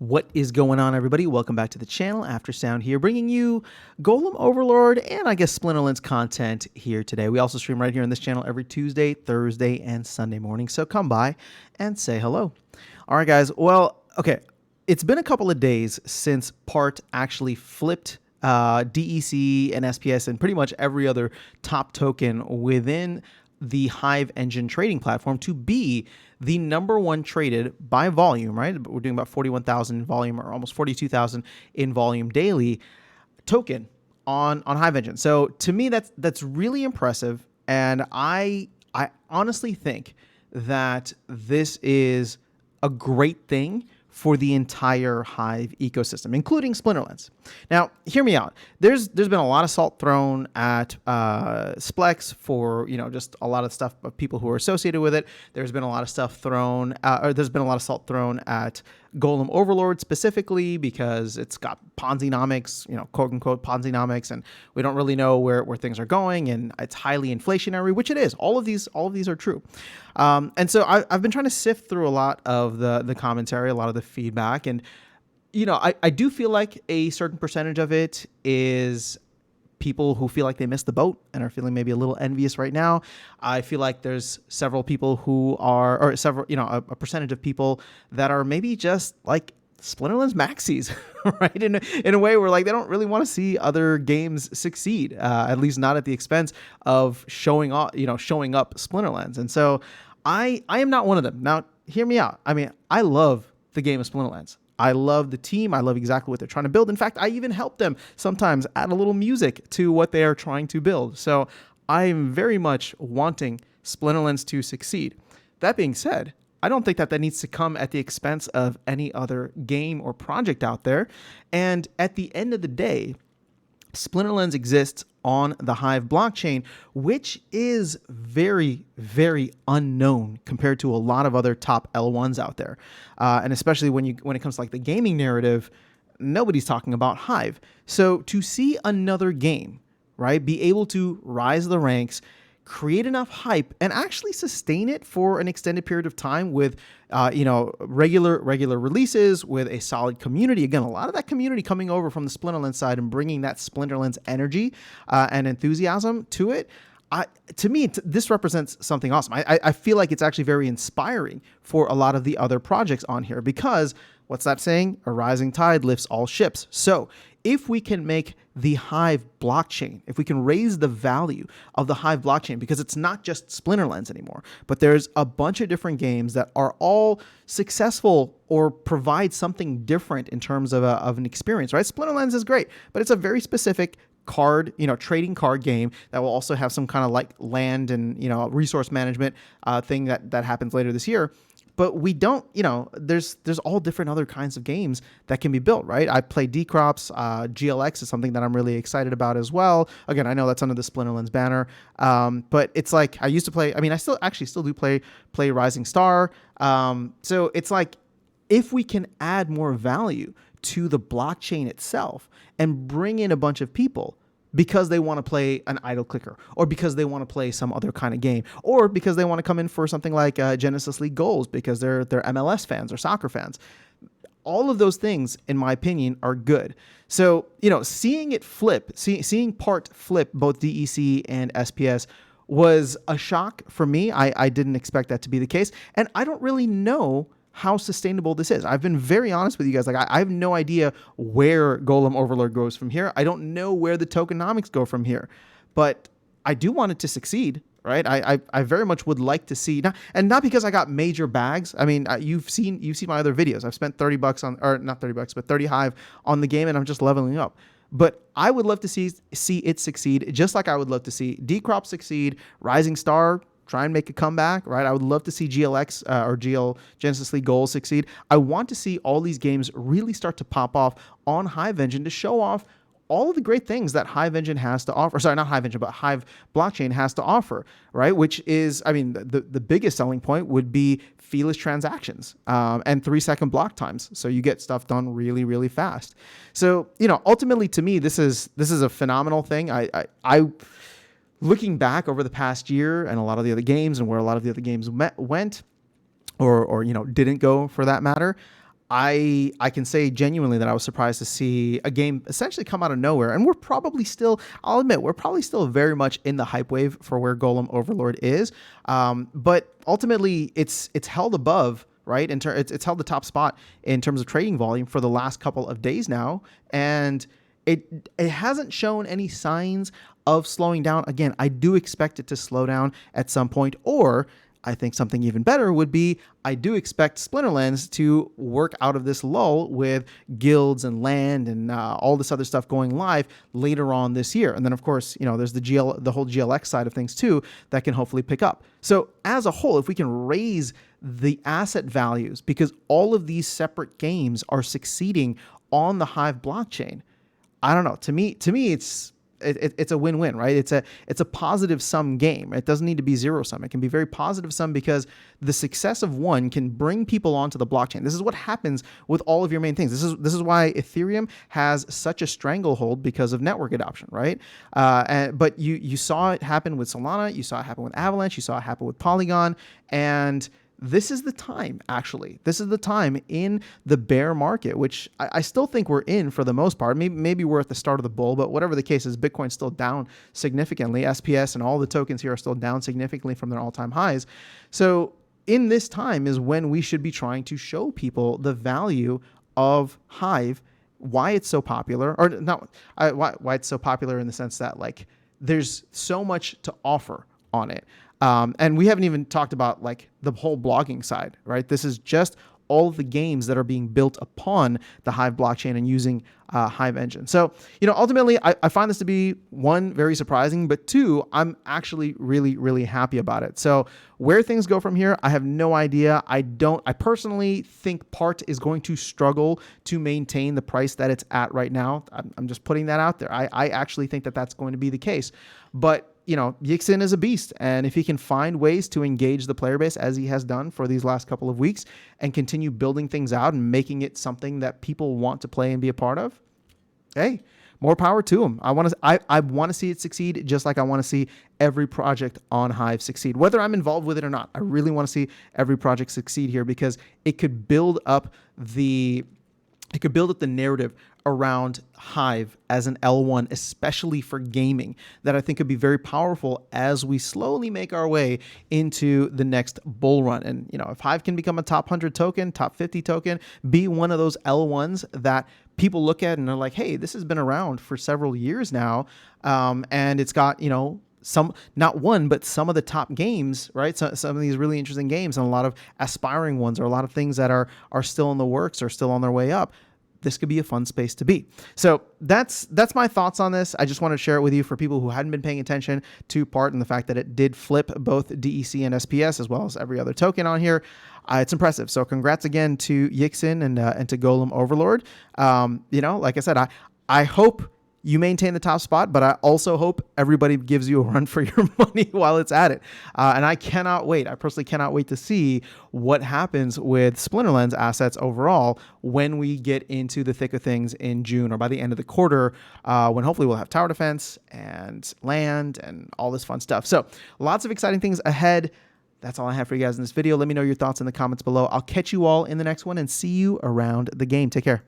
What is going on, everybody? Welcome back to the channel. Aftersound here, bringing you Golem Overlord and I guess Splinterlands content here today. We also stream right here on this channel every Tuesday, Thursday, and Sunday morning. So come by and say hello. All right, guys. Well, okay. It's been a couple of days since Part actually flipped DEC and SPS and pretty much every other top token within the Hive Engine trading platform to be the number one traded by volume, right? We're doing about 41,000 in volume or almost 42,000 in volume daily token on Hive Engine. So to me, that's really impressive. And I honestly think that this is a great thing for the entire Hive ecosystem, including Splinterlands. Now, hear me out. There's been a lot of salt thrown at Splex for, just a lot of stuff of people who are associated with it. There's been a lot of stuff thrown, or there's been a lot of salt thrown at Golem Overlord specifically because it's got Ponzi-nomics, quote unquote Ponzi-nomics, and we don't really know where things are going, and it's highly inflationary, which it is. All of these are true. And so I've been trying to sift through a lot of the commentary, a lot of the feedback, and I do feel like a certain percentage of it is people who feel like they missed the boat and are feeling maybe a little envious right now. I feel like there's several people who are, or several, a percentage of people that are maybe just like Splinterlands maxis, right? In a way where like they don't really want to see other games succeed, at least not at the expense of showing up Splinterlands. And so I am not one of them. Now, hear me out. I mean, I love the game of Splinterlands. I love the team. I love exactly what they're trying to build. In fact, I even help them sometimes add a little music to what they are trying to build. So I'm very much wanting Splinterlands to succeed. That being said, I don't think that needs to come at the expense of any other game or project out there. And at the end of the day, Splinterlands exists on the Hive blockchain, which is very, very unknown compared to a lot of other top L1s out there. And especially when it comes to like the gaming narrative, nobody's talking about Hive. So to see another game, right, be able to rise the ranks, create enough hype, and actually sustain it for an extended period of time with, regular releases, with a solid community. Again, a lot of that community coming over from the Splinterlands side and bringing that Splinterlands energy and enthusiasm to it. To me, this represents something awesome. I feel like it's actually very inspiring for a lot of the other projects on here because what's that saying? A rising tide lifts all ships. So if we can make the Hive blockchain, if we can raise the value of the Hive blockchain, because it's not just Splinterlands anymore, but there's a bunch of different games that are all successful or provide something different in terms of an experience, right? Splinterlands is great, but it's a very specific card, trading card game that will also have some kind of like land and, resource management thing that happens later this year. But we don't, there's all different other kinds of games that can be built, right? I play Decrops. GLX is something that I'm really excited about as well. Again, I know that's under the Splinterlands banner. But it's like I used to play. I mean, I still do play Rising Star. So it's like if we can add more value to the blockchain itself and bring in a bunch of people because they want to play an idle clicker, or because they want to play some other kind of game, or because they want to come in for something like Genesis League Goals because they're MLS fans or soccer fans. All of those things, in my opinion, are good. So, seeing it flip, seeing Part flip both DEC and SPS was a shock for me. I didn't expect that to be the case. And I don't really know how sustainable this is. I've been very honest with you guys. Like I have no idea where Golem Overlord goes from here. I don't know where the tokenomics go from here, but I do want it to succeed, right? I very much would like to see, not because I got major bags. I mean, you've seen my other videos. I've spent $30 on, or not $30, but 30 Hive on the game, and I'm just leveling up. But I would love to see it succeed, just like I would love to see Decrop succeed, Rising Star try and make a comeback, right? I would love to see GLX or Genesis League Goals succeed. I want to see all these games really start to pop off on Hive Engine to show off all of the great things that Hive Engine has to offer. Sorry, not Hive Engine, but Hive blockchain has to offer, right? Which is, I mean, the biggest selling point would be feeless transactions and 3-second block times. So you get stuff done really, really fast. So, ultimately to me, this is a phenomenal thing. I looking back over the past year and a lot of the other games and where a lot of the other games went or didn't go for that matter, I can say genuinely that I was surprised to see a game essentially come out of nowhere. And we're probably still, I'll admit, we're probably still very much in the hype wave for where Golem Overlord is. But ultimately, it's held above, right? It's held the top spot in terms of trading volume for the last couple of days now. And it hasn't shown any signs of slowing down. Again, I do expect it to slow down at some point, or I think something even better would be I do expect Splinterlands to work out of this lull with guilds and land and all this other stuff going live later on this year. And then, of course, there's the whole GLX side of things too that can hopefully pick up. So as a whole, if we can raise the asset values, because all of these separate games are succeeding on the Hive blockchain, I don't know. To me, it's a win-win, right? It's a positive sum game. It doesn't need to be zero sum. It can be very positive sum because the success of one can bring people onto the blockchain. This is what happens with all of your main things. This is why Ethereum has such a stranglehold because of network adoption, right? But you saw it happen with Solana. You saw it happen with Avalanche. You saw it happen with Polygon, and this is the time, actually. This is the time in the bear market, which I still think we're in for the most part. Maybe we're at the start of the bull, but whatever the case is, Bitcoin's still down significantly. SPS and all the tokens here are still down significantly from their all-time highs. So in this time is when we should be trying to show people the value of Hive, why it's so popular, or not why it's so popular in the sense that like there's so much to offer on it. And we haven't even talked about like the whole blogging side, right? This is just all of the games that are being built upon the Hive blockchain and using Hive Engine. So, ultimately, I find this to be, one, very surprising, but two, I'm actually really, really happy about it. So where things go from here, I have no idea. I personally think Part is going to struggle to maintain the price that it's at right now. I'm just putting that out there. I actually think that that's going to be the case. But Yixin is a beast, and if he can find ways to engage the player base as he has done for these last couple of weeks and continue building things out and making it something that people want to play and be a part of, hey, more power to him. I want to see it succeed, just like I want to see every project on Hive succeed, whether I'm involved with it or not. I really want to see every project succeed here because it could build up the narrative around Hive as an L1, especially for gaming, that I think could be very powerful as we slowly make our way into the next bull run. And, if Hive can become a top 100 token, top 50 token, be one of those L1s that people look at and are like, hey, this has been around for several years now. And it's got, some, not one, but some of the top games, right? So, some of these really interesting games and a lot of aspiring ones, or a lot of things that are still in the works or still on their way up. This could be a fun space to be. So that's my thoughts on this. I just wanted to share it with you for people who hadn't been paying attention to Part and the fact that it did flip both DEC and SPS as well as every other token on here. It's impressive. So congrats again to Yixin and to Golem Overlord. Like I said, I hope you maintain the top spot, but I also hope everybody gives you a run for your money while it's at it. And I cannot wait. I personally cannot wait to see what happens with Splinterlands assets overall when we get into the thick of things in June or by the end of the quarter, when hopefully we'll have tower defense and land and all this fun stuff. So lots of exciting things ahead. That's all I have for you guys in this video. Let me know your thoughts in the comments below. I'll catch you all in the next one and see you around the game. Take care.